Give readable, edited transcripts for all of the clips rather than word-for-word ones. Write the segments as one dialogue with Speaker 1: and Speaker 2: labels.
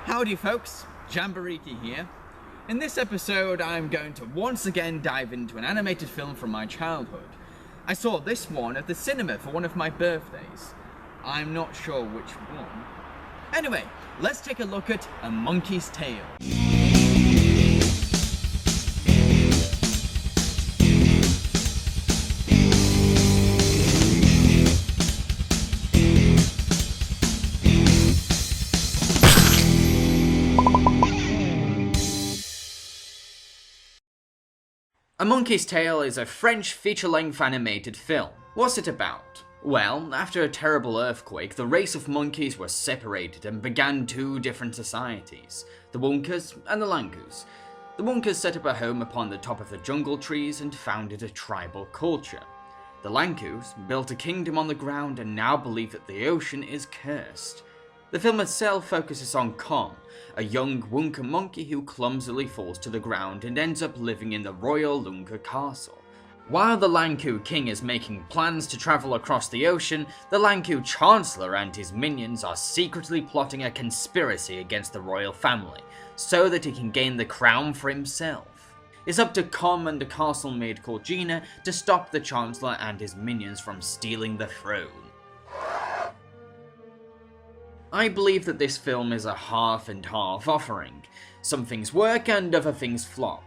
Speaker 1: Howdy folks, Jambareeqi here. In this episode I'm going to once again dive into an animated film from my childhood. I saw this one at the cinema for one of my birthdays. I'm not sure which one. Anyway, let's take a look at A Monkey's Tale. A Monkey's Tale is a French feature-length animated film. What's it about? Well, after a terrible earthquake, the race of monkeys were separated and began two different societies, the Woonkas and the Lankus. The Woonkas set up a home upon the top of the jungle trees and founded a tribal culture. The Lankus built a kingdom on the ground and now believe that the ocean is cursed. The film itself focuses on Kom, a young Woonka monkey who clumsily falls to the ground and ends up living in the royal Lunka castle. While the Lanku king is making plans to travel across the ocean, the Lanku chancellor and his minions are secretly plotting a conspiracy against the royal family, so that he can gain the crown for himself. It's up to Kom and a castle maid called Gina to stop the chancellor and his minions from stealing the throne. I believe that this film is a half and half offering. Some things work and other things flop.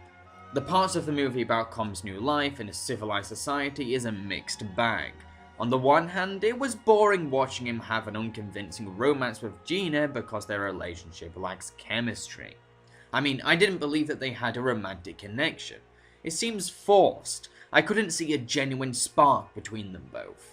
Speaker 1: The parts of the movie about Kom's new life in a civilized society is a mixed bag. On the one hand, it was boring watching him have an unconvincing romance with Gina because their relationship lacks chemistry. I mean, I didn't believe that they had a romantic connection. It seems forced. I couldn't see a genuine spark between them both.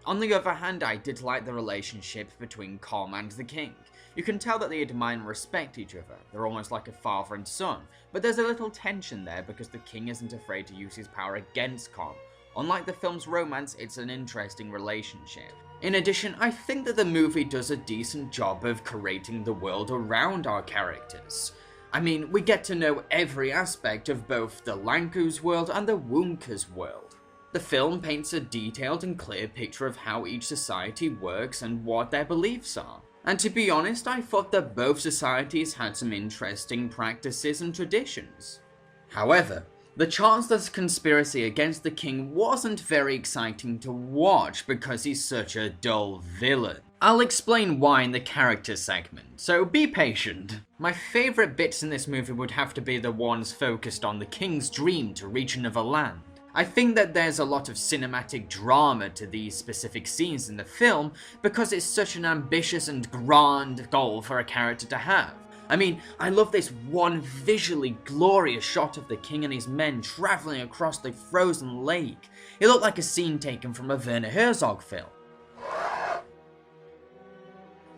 Speaker 1: On the other hand, I did like the relationship between Kom and the king. You can tell that they admire and respect each other. They're almost like a father and son. But there's a little tension there because the king isn't afraid to use his power against Kom. Unlike the film's romance, it's an interesting relationship. In addition, I think that the movie does a decent job of creating the world around our characters. I mean, we get to know every aspect of both the Lanku's world and the Woonka's world. The film paints a detailed and clear picture of how each society works and what their beliefs are. And to be honest, I thought that both societies had some interesting practices and traditions. However, the Chancellor's conspiracy against the king wasn't very exciting to watch because he's such a dull villain. I'll explain why in the character segment, so be patient. My favourite bits in this movie would have to be the ones focused on the king's dream to reach another land. I think that there's a lot of cinematic drama to these specific scenes in the film because it's such an ambitious and grand goal for a character to have. I mean, I love this one visually glorious shot of the king and his men travelling across the frozen lake. It looked like a scene taken from a Werner Herzog film.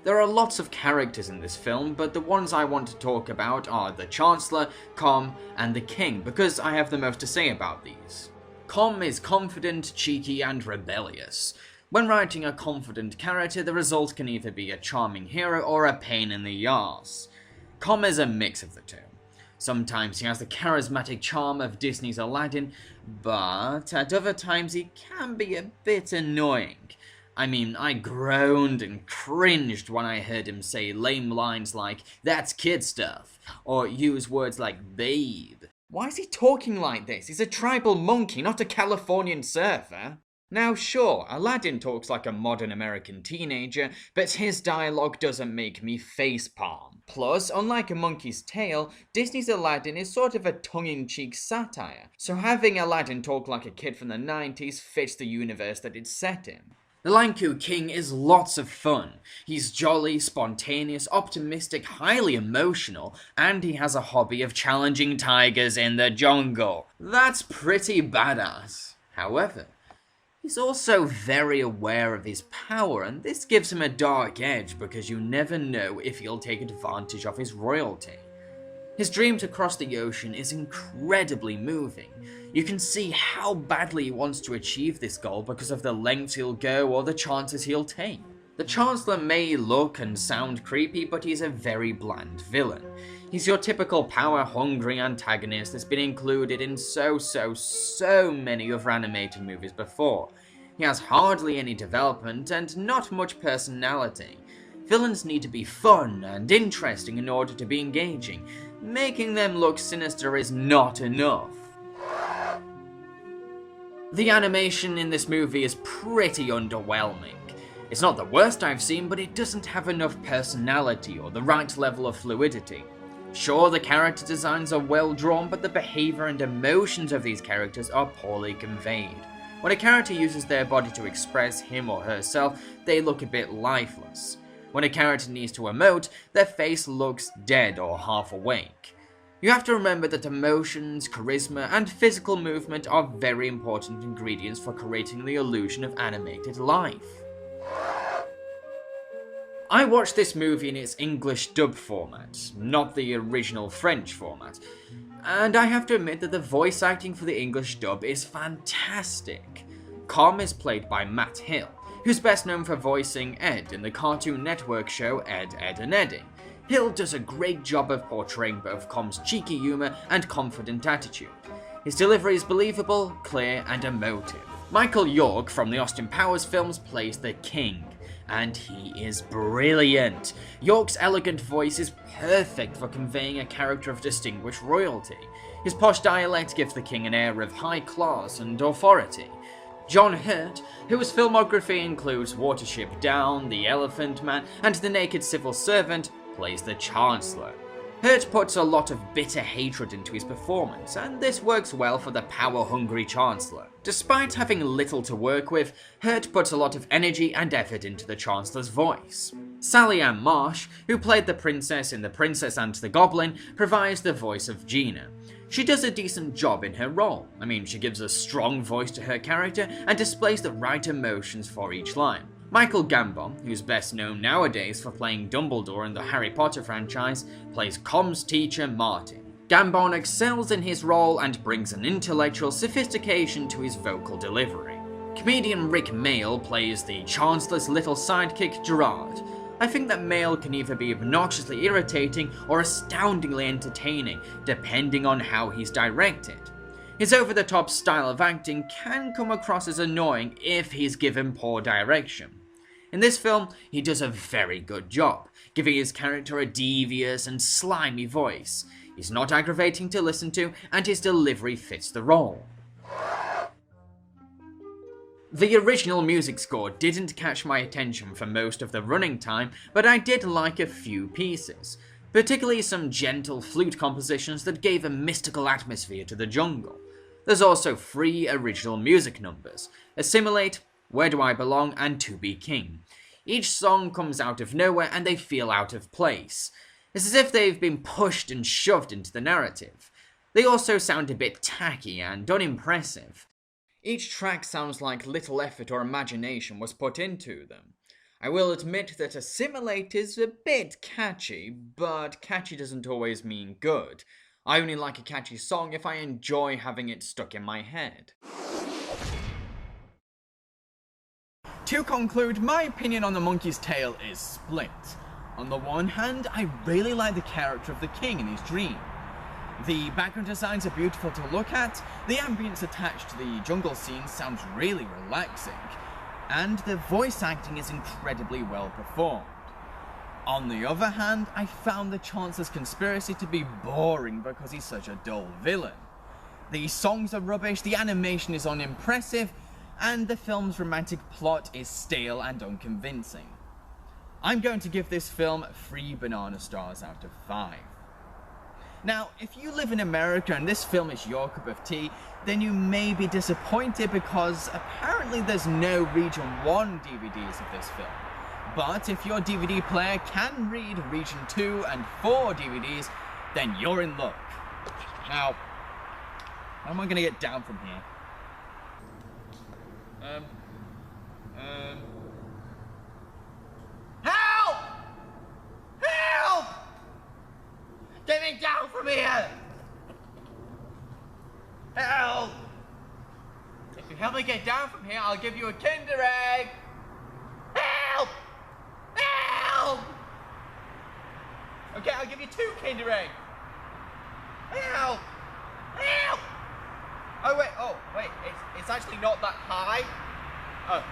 Speaker 1: There are lots of characters in this film, but the ones I want to talk about are the Chancellor, Kom, and the King, because I have the most to say about these. Kom is confident, cheeky, and rebellious. When writing a confident character, the result can either be a charming hero or a pain in the arse. Kom is a mix of the two. Sometimes he has the charismatic charm of Disney's Aladdin, but at other times he can be a bit annoying. I mean, I groaned and cringed when I heard him say lame lines like, "That's kid stuff," or use words like "babe." Why is he talking like this? He's a tribal monkey, not a Californian surfer. Now sure, Aladdin talks like a modern American teenager, but his dialogue doesn't make me facepalm. Plus, unlike A Monkey's Tale, Disney's Aladdin is sort of a tongue-in-cheek satire, so having Aladdin talk like a kid from the 90s fits the universe that it's set in. The Lanku King is lots of fun. He's jolly, spontaneous, optimistic, highly emotional, and he has a hobby of challenging tigers in the jungle. That's pretty badass. However, he's also very aware of his power, and this gives him a dark edge because you never know if he'll take advantage of his royalty. His dream to cross the ocean is incredibly moving. You can see how badly he wants to achieve this goal because of the lengths he'll go or the chances he'll take. The Chancellor may look and sound creepy, but he's a very bland villain. He's your typical power-hungry antagonist that's been included in so many other animated movies before. He has hardly any development and not much personality. Villains need to be fun and interesting in order to be engaging. Making them look sinister is not enough. The animation in this movie is pretty underwhelming. It's not the worst I've seen, but it doesn't have enough personality or the right level of fluidity. Sure, the character designs are well drawn, but the behaviour and emotions of these characters are poorly conveyed. When a character uses their body to express him or herself, they look a bit lifeless. When a character needs to emote, their face looks dead or half awake. You have to remember that emotions, charisma, and physical movement are very important ingredients for creating the illusion of animated life. I watched this movie in its English dub format, not the original French format, and I have to admit that the voice acting for the English dub is fantastic. Com is played by Matt Hill, who's best known for voicing Ed in the Cartoon Network show Ed, Edd and Eddy. Hill does a great job of portraying both Com's cheeky humour and confident attitude. His delivery is believable, clear, and emotive. Michael York from the Austin Powers films plays the King, and he is brilliant. York's elegant voice is perfect for conveying a character of distinguished royalty. His posh dialect gives the King an air of high class and authority. John Hurt, whose filmography includes Watership Down, The Elephant Man, and The Naked Civil Servant, plays the Chancellor. Hurt puts a lot of bitter hatred into his performance, and this works well for the power-hungry Chancellor. Despite having little to work with, Hurt puts a lot of energy and effort into the Chancellor's voice. Sally Ann Marsh, who played the princess in The Princess and the Goblin, provides the voice of Gina. She does a decent job in her role. I mean, she gives a strong voice to her character and displays the right emotions for each line. Michael Gambon, who's best known nowadays for playing Dumbledore in the Harry Potter franchise, plays Com's teacher Martin. Gambon excels in his role and brings an intellectual sophistication to his vocal delivery. Comedian Rick Mail plays the Chancellor's little sidekick Gerard. I think that Mail can either be obnoxiously irritating or astoundingly entertaining, depending on how he's directed. His over-the-top style of acting can come across as annoying if he's given poor direction. In this film, he does a very good job, giving his character a devious and slimy voice. He's not aggravating to listen to, and his delivery fits the role. The original music score didn't catch my attention for most of the running time, but I did like a few pieces, particularly some gentle flute compositions that gave a mystical atmosphere to the jungle. There's also 3 original music numbers: Assimilate, Where Do I Belong, and To Be King. Each song comes out of nowhere and they feel out of place. It's as if they've been pushed and shoved into the narrative. They also sound a bit tacky and unimpressive. Each track sounds like little effort or imagination was put into them. I will admit that Assimilate is a bit catchy, but catchy doesn't always mean good. I only like a catchy song if I enjoy having it stuck in my head. To conclude, my opinion on The Monkey's Tale is split. On the one hand, I really like the character of the king in his dream. The background designs are beautiful to look at, the ambience attached to the jungle scene sounds really relaxing, and the voice acting is incredibly well performed. On the other hand, I found the Chancellor's conspiracy to be boring because he's such a dull villain. The songs are rubbish, the animation is unimpressive, and the film's romantic plot is stale and unconvincing. I'm going to give this film 3 banana stars out of 5. Now, if you live in America and this film is your cup of tea, then you may be disappointed because apparently there's no Region 1 DVDs of this film. But if your DVD player can read Region 2 and 4 DVDs, then you're in luck. Now, how am I going to get down from here? Help! Help! Get me down from here! Help! If you help me get down from here, I'll give you a Kinder Egg! Help! Help! Okay, I'll give you 2 Kinder Eggs! Help! Help! Oh wait, it's actually not that high. Oh.